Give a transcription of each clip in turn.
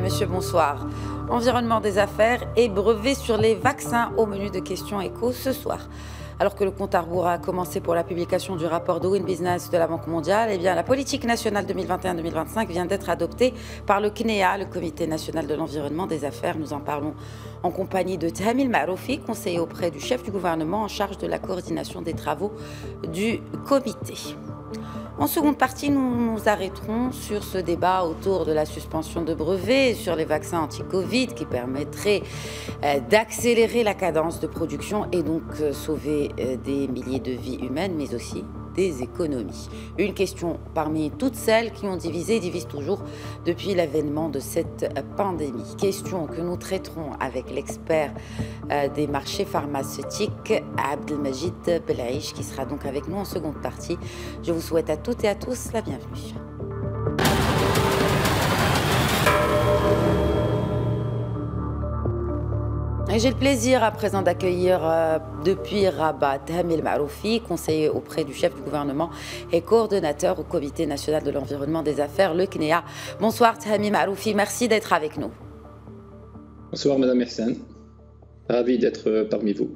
monsieur, bonsoir. Environnement des affaires et brevet sur les vaccins au menu de questions écho ce soir. Alors que le compte à rebours a commencé pour la publication du rapport Doing Business de la Banque mondiale, la politique nationale 2021-2025 vient d'être adoptée par le CNEA, le Comité national de l'environnement des affaires. Nous en parlons en compagnie de Tahami El-Maaroufi, conseiller auprès du chef du gouvernement en charge de la coordination des travaux du comité. En seconde partie, nous nous arrêterons sur ce débat autour de la suspension de brevets sur les vaccins anti-Covid qui permettrait d'accélérer la cadence de production et donc sauver des milliers de vies humaines, mais aussi des économies. Une question parmi toutes celles qui ont divisé et divisent toujours depuis l'avènement de cette pandémie. Question que nous traiterons avec l'expert des marchés pharmaceutiques, Abdelmajid Belaïch, qui sera donc avec nous en seconde partie. Je vous souhaite à toutes et à tous la bienvenue. J'ai le plaisir à présent d'accueillir depuis Rabat Tahami El-Maaroufi, conseiller auprès du chef du gouvernement et coordonnateur au Comité national de l'environnement des affaires, le CNEA. Bonsoir Tahami El-Maaroufi, merci d'être avec nous. Bonsoir Madame Ihsan, ravi d'être parmi vous.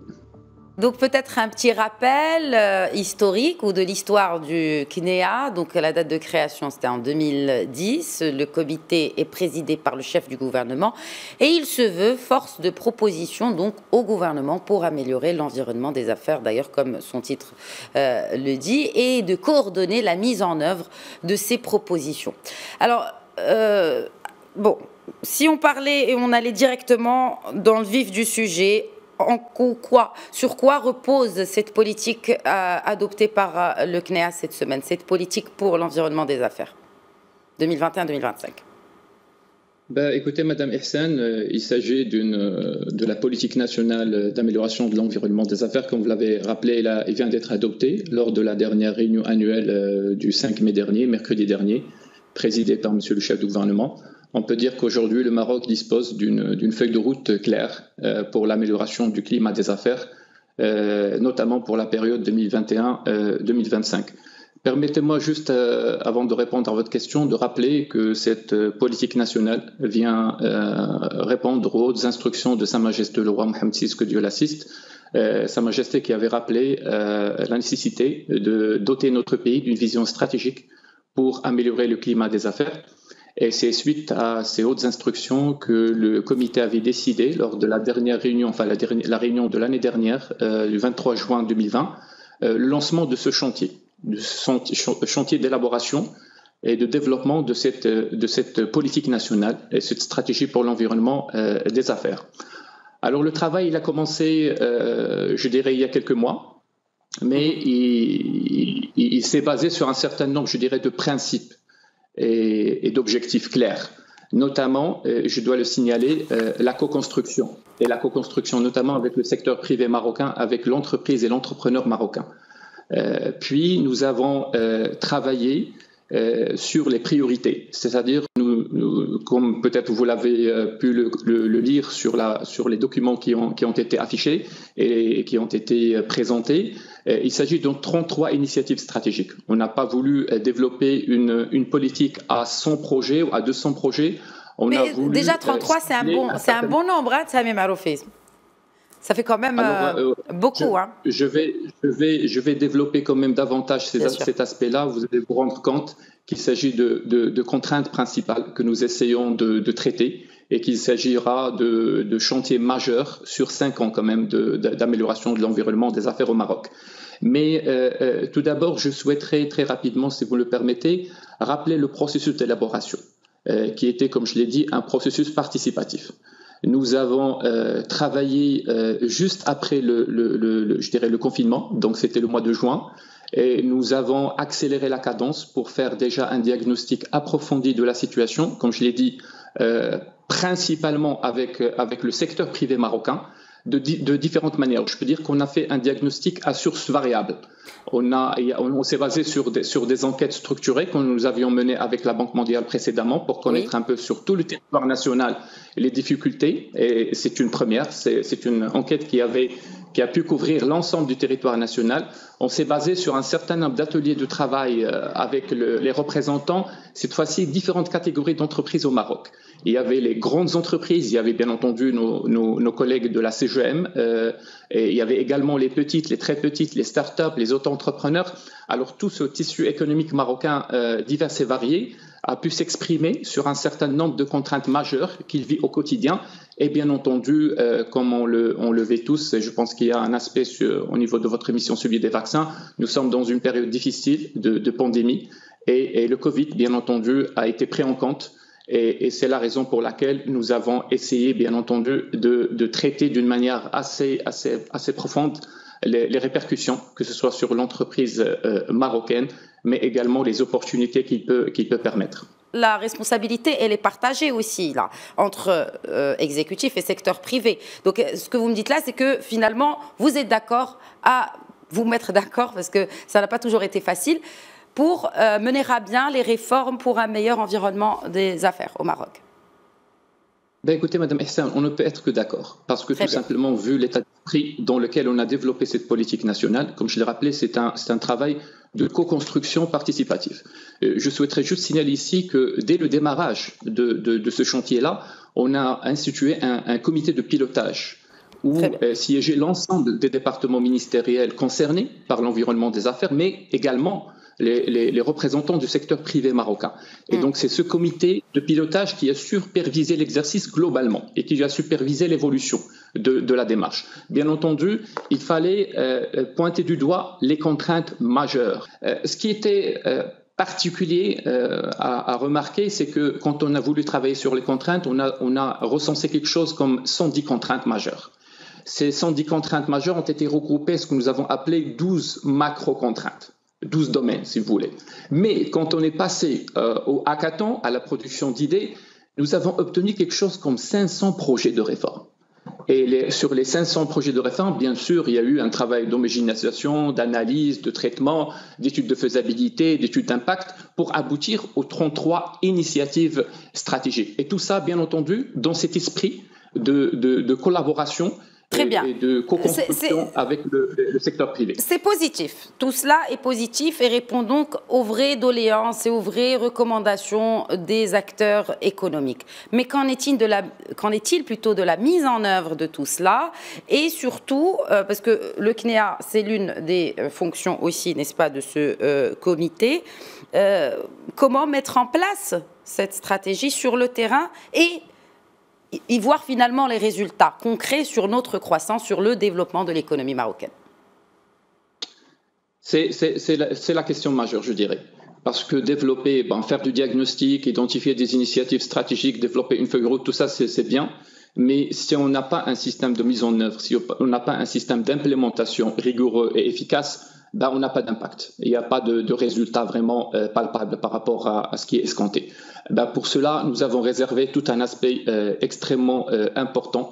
Donc peut-être un petit rappel historique ou de l'histoire du CNEA. Donc la date de création c'était en 2010. Le comité est présidé par le chef du gouvernement et il se veut force de proposition donc au gouvernement pour améliorer l'environnement des affaires, d'ailleurs comme son titre le dit, et de coordonner la mise en œuvre de ces propositions. Alors si on parlait et on allait directement dans le vif du sujet, sur quoi repose cette politique adoptée par le CNEA cette semaine, cette politique pour l'environnement des affaires 2021-2025? Écoutez, Madame Ihsan, il s'agit de la politique nationale d'amélioration de l'environnement des affaires, comme vous l'avez rappelé, il vient d'être adopté lors de la dernière réunion annuelle du 5 mai dernier, mercredi dernier, présidée par Monsieur le chef du gouvernement. On peut dire qu'aujourd'hui, le Maroc dispose d'une feuille de route claire pour l'amélioration du climat des affaires, notamment pour la période 2021-2025. Permettez-moi juste, avant de répondre à votre question, de rappeler que cette politique nationale vient répondre aux instructions de Sa Majesté le roi Mohammed VI, que Dieu l'assiste, Sa Majesté qui avait rappelé la nécessité de doter notre pays d'une vision stratégique pour améliorer le climat des affaires. Et c'est suite à ces hautes instructions que le comité avait décidé lors de la dernière réunion, la réunion de l'année dernière, du 23 juin 2020, le lancement de ce chantier d'élaboration et de développement de cette politique nationale et cette stratégie pour l'environnement des affaires. Alors le travail, il a commencé, je dirais, il y a quelques mois, mais il s'est basé sur un certain nombre, je dirais, de principes et d'objectifs clairs. Notamment, je dois le signaler, la co-construction. Et la co-construction notamment avec le secteur privé marocain, avec l'entreprise et l'entrepreneur marocain. Puis, nous avons travaillé sur les priorités. C'est-à-dire, comme peut-être vous l'avez pu le lire sur les documents qui ont été affichés et qui ont été présentés, il s'agit de 33 initiatives stratégiques. On n'a pas voulu développer une politique à 100 projets ou à 200 projets. Déjà 33, c'est un bon nombre, hein, Tahami El-Maaroufi. Ça fait quand même beaucoup. Je vais développer quand même davantage cet aspect-là. Vous allez vous rendre compte qu'il s'agit de contraintes principales que nous essayons de traiter et qu'il s'agira de chantiers majeurs sur 5 ans quand même d'amélioration de l'environnement des affaires au Maroc. Mais tout d'abord, je souhaiterais très rapidement, si vous le permettez, rappeler le processus d'élaboration qui était, comme je l'ai dit, un processus participatif. Nous avons travaillé juste après le confinement, donc c'était le mois de juin, et nous avons accéléré la cadence pour faire déjà un diagnostic approfondi de la situation, comme je l'ai dit, principalement avec le secteur privé marocain, de différentes manières. Je peux dire qu'on a fait un diagnostic à source variable. On s'est basé sur des enquêtes structurées que nous avions menées avec la Banque mondiale précédemment pour connaître un peu sur tout le territoire national les difficultés. Et c'est une première, c'est une enquête qui avait qui a pu couvrir l'ensemble du territoire national. On s'est basé sur un certain nombre d'ateliers de travail avec les représentants, cette fois-ci différentes catégories d'entreprises au Maroc. Il y avait les grandes entreprises, il y avait bien entendu nos collègues de la CGM, et il y avait également les petites, les très petites, les start-up, les auto-entrepreneurs. Alors tout ce tissu économique marocain divers et varié a pu s'exprimer sur un certain nombre de contraintes majeures qu'il vit au quotidien. Et bien entendu, comme on le vit tous, et je pense qu'il y a un aspect au niveau de votre émission, celui des vaccins, nous sommes dans une période difficile de pandémie et le Covid, bien entendu, a été pris en compte. Et c'est la raison pour laquelle nous avons essayé, bien entendu, de traiter d'une manière assez profonde les répercussions, que ce soit sur l'entreprise marocaine, mais également les opportunités qu'il peut permettre. La responsabilité, elle est partagée aussi là, entre exécutif et secteur privé. Donc ce que vous me dites là, c'est que finalement, vous êtes d'accord à vous mettre d'accord, parce que ça n'a pas toujours été facile, pour mener à bien les réformes pour un meilleur environnement des affaires au Maroc. Ben écoutez, Madame Ihsan, on ne peut être que d'accord, parce que simplement, vu l'état d'esprit dans lequel on a développé cette politique nationale, comme je l'ai rappelé, c'est un travail de co-construction participative. Je souhaiterais juste signaler ici que dès le démarrage de ce chantier-là, on a institué un comité de pilotage où siégeaient l'ensemble des départements ministériels concernés par l'environnement des affaires, mais également les représentants du secteur privé marocain. Et donc, c'est ce comité de pilotage qui a supervisé l'exercice globalement et qui a supervisé l'évolution de la démarche. Bien entendu, il fallait pointer du doigt les contraintes majeures. Ce qui était particulier à remarquer, c'est que quand on a voulu travailler sur les contraintes, on a recensé quelque chose comme 110 contraintes majeures. Ces 110 contraintes majeures ont été regroupées, ce que nous avons appelé 12 macro-contraintes. 12 domaines, si vous voulez. Mais quand on est passé au hackathon, à la production d'idées, nous avons obtenu quelque chose comme 500 projets de réforme. Et sur les 500 projets de réforme, bien sûr, il y a eu un travail d'homogénéisation, d'analyse, de traitement, d'études de faisabilité, d'études d'impact, pour aboutir aux 33 initiatives stratégiques. Et tout ça, bien entendu, dans cet esprit de collaboration. Très bien. Et de co-construction avec le secteur privé. C'est positif. Tout cela est positif et répond donc aux vraies doléances et aux vraies recommandations des acteurs économiques. Mais qu'en est-il plutôt de la mise en œuvre de tout cela? Et surtout, parce que le CNEA, c'est l'une des fonctions aussi, n'est-ce pas, de ce comité, comment mettre en place cette stratégie sur le terrain et y voir finalement les résultats concrets sur notre croissance, sur le développement de l'économie marocaine? C'est la question majeure, je dirais. Parce que développer, faire du diagnostic, identifier des initiatives stratégiques, développer une feuille de route, tout ça, c'est bien. Mais si on n'a pas un système de mise en œuvre, si on n'a pas un système d'implémentation rigoureux et efficace, on n'a pas d'impact. Il n'y a pas de résultat vraiment palpable par rapport à ce qui est escompté. Pour cela, nous avons réservé tout un aspect extrêmement important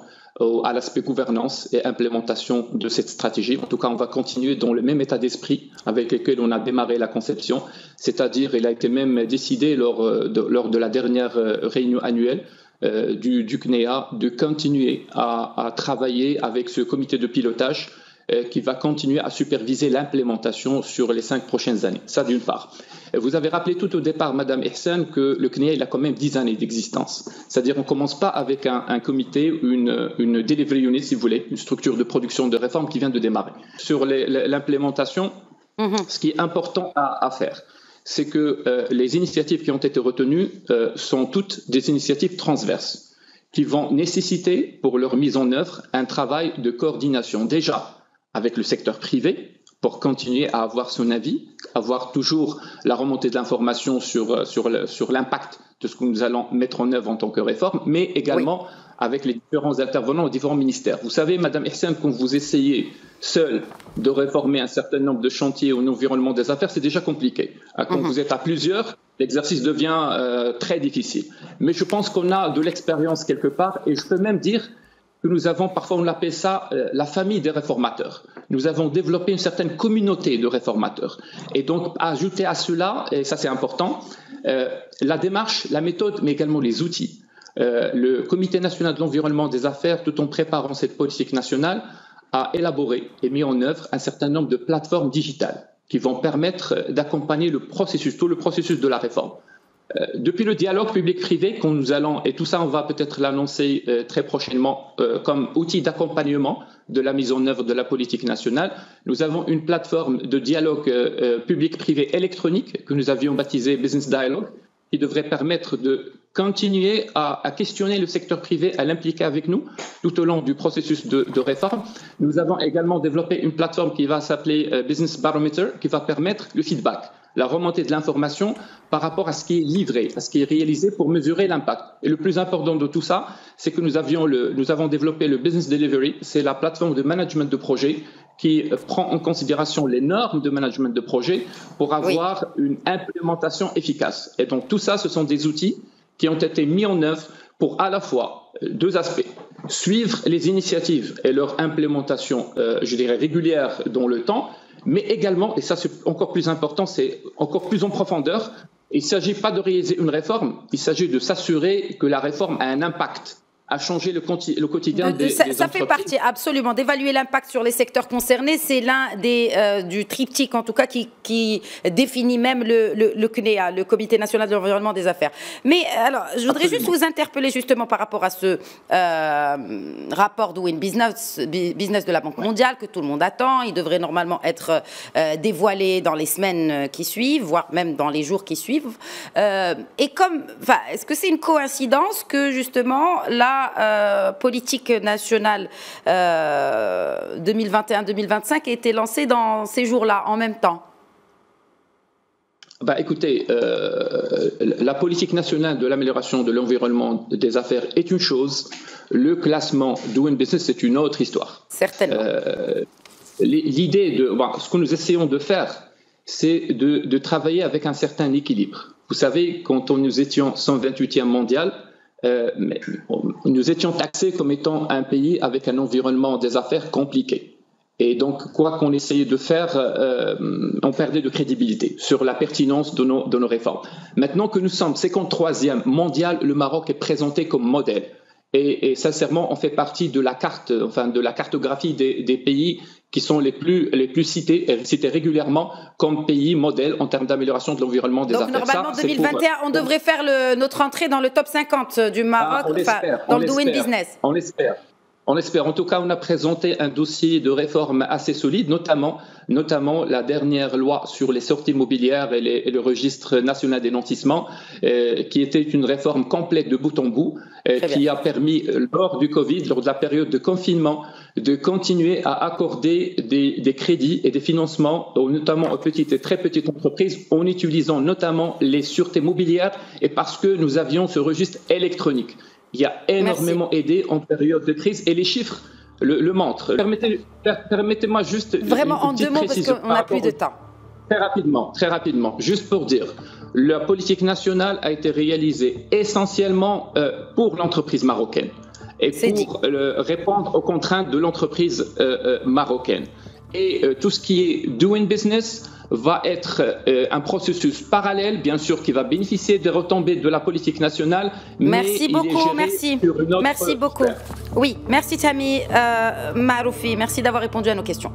à l'aspect gouvernance et implémentation de cette stratégie. En tout cas, on va continuer dans le même état d'esprit avec lequel on a démarré la conception, c'est-à-dire il a été même décidé lors de la dernière réunion annuelle du CNEA de continuer à travailler avec ce comité de pilotage qui va continuer à superviser l'implémentation sur les 5 prochaines années. Ça, d'une part. Vous avez rappelé tout au départ, Madame Ihsan, que le CNEA il a quand même 10 années d'existence. C'est-à-dire qu'on ne commence pas avec un comité, une delivery unit, si vous voulez, une structure de production de réforme qui vient de démarrer. Sur l'implémentation, ce qui est important à faire, c'est que les initiatives qui ont été retenues sont toutes des initiatives transverses qui vont nécessiter, pour leur mise en œuvre, un travail de coordination. Déjà, avec le secteur privé, pour continuer à avoir son avis, avoir toujours la remontée d'informations sur l'impact de ce que nous allons mettre en œuvre en tant que réforme, mais également avec les différents intervenants aux différents ministères. Vous savez, Madame Ihsan, quand vous essayez seul de réformer un certain nombre de chantiers au environnement des affaires, c'est déjà compliqué. Quand vous êtes à plusieurs, l'exercice devient très difficile. Mais je pense qu'on a de l'expérience quelque part, et je peux même dire que nous avons, parfois on appelle ça la famille des réformateurs. Nous avons développé une certaine communauté de réformateurs. Et donc, ajouter à cela, et ça c'est important, la démarche, la méthode, mais également les outils. Le Comité national de l'environnement des affaires, tout en préparant cette politique nationale, a élaboré et mis en œuvre un certain nombre de plateformes digitales qui vont permettre d'accompagner tout le processus de la réforme. Depuis le dialogue public-privé que nous allons, et tout ça on va peut-être l'annoncer très prochainement comme outil d'accompagnement de la mise en œuvre de la politique nationale, nous avons une plateforme de dialogue public-privé électronique que nous avions baptisée Business Dialogue, qui devrait permettre de continuer à questionner le secteur privé, à l'impliquer avec nous tout au long du processus de réforme. Nous avons également développé une plateforme qui va s'appeler Business Barometer, qui va permettre le feedback, la remontée de l'information par rapport à ce qui est livré, à ce qui est réalisé pour mesurer l'impact. Et le plus important de tout ça, c'est que nous avons développé le Business Delivery, c'est la plateforme de management de projet qui prend en considération les normes de management de projet pour avoir une implémentation efficace. Et donc tout ça, ce sont des outils qui ont été mis en œuvre pour à la fois deux aspects. Suivre les initiatives et leur implémentation, je dirais, régulière dans le temps, mais également, et ça c'est encore plus important, c'est encore plus en profondeur, il ne s'agit pas de réaliser une réforme, il s'agit de s'assurer que la réforme a un impact, à changer le quotidien des entreprises. Ça fait partie absolument d'évaluer l'impact sur les secteurs concernés. C'est l'un du triptyque en tout cas qui définit même le CNEA, le Comité national de l'environnement des affaires. Mais alors, je voudrais juste vous interpeller justement par rapport à ce rapport Doing Business de la Banque mondiale que tout le monde attend. Il devrait normalement être dévoilé dans les semaines qui suivent, voire même dans les jours qui suivent. Est-ce que c'est une coïncidence que justement la politique nationale 2021-2025 a été lancée dans ces jours-là, en même temps? Écoutez, la politique nationale de l'amélioration de l'environnement des affaires est une chose, le classement Doing Business c'est une autre histoire. Certainement. L'idée ce que nous essayons de faire, c'est de travailler avec un certain équilibre. Vous savez, quand nous étions 128e mondial, nous étions taxés comme étant un pays avec un environnement des affaires compliqué. Et donc, quoi qu'on essayait de faire, on perdait de crédibilité sur la pertinence de nos réformes. Maintenant que nous sommes 53e mondial, le Maroc est présenté comme modèle. Et sincèrement, on fait partie de la cartographie des pays qui sont les plus cités régulièrement comme pays modèles en termes d'amélioration de l'environnement des affaires. Donc normalement, en 2021, on devrait faire notre entrée dans le top 50 du Maroc, dans le Doing Business. On espère. On espère. En tout cas, on a présenté un dossier de réforme assez solide, notamment la dernière loi sur les sorties immobilières et le registre national des nantissements, qui était une réforme complète de bout en bout, qui a permis, lors du Covid, lors de la période de confinement, de continuer à accorder des crédits et des financements, notamment aux petites et très petites entreprises, en utilisant notamment les sûretés mobilières et parce que nous avions ce registre électronique. Il a énormément aidé en période de crise et les chiffres le montrent. Permettez-moi juste vraiment en 2 mots parce qu'on n'a plus de temps. Très rapidement, juste pour dire, la politique nationale a été réalisée essentiellement pour l'entreprise marocaine et pour répondre aux contraintes de l'entreprise marocaine. Et tout ce qui est Doing Business va être un processus parallèle, bien sûr, qui va bénéficier des retombées de la politique nationale. Merci beaucoup, merci. Merci beaucoup. Oui, merci Tammy Maroufi, merci d'avoir répondu à nos questions.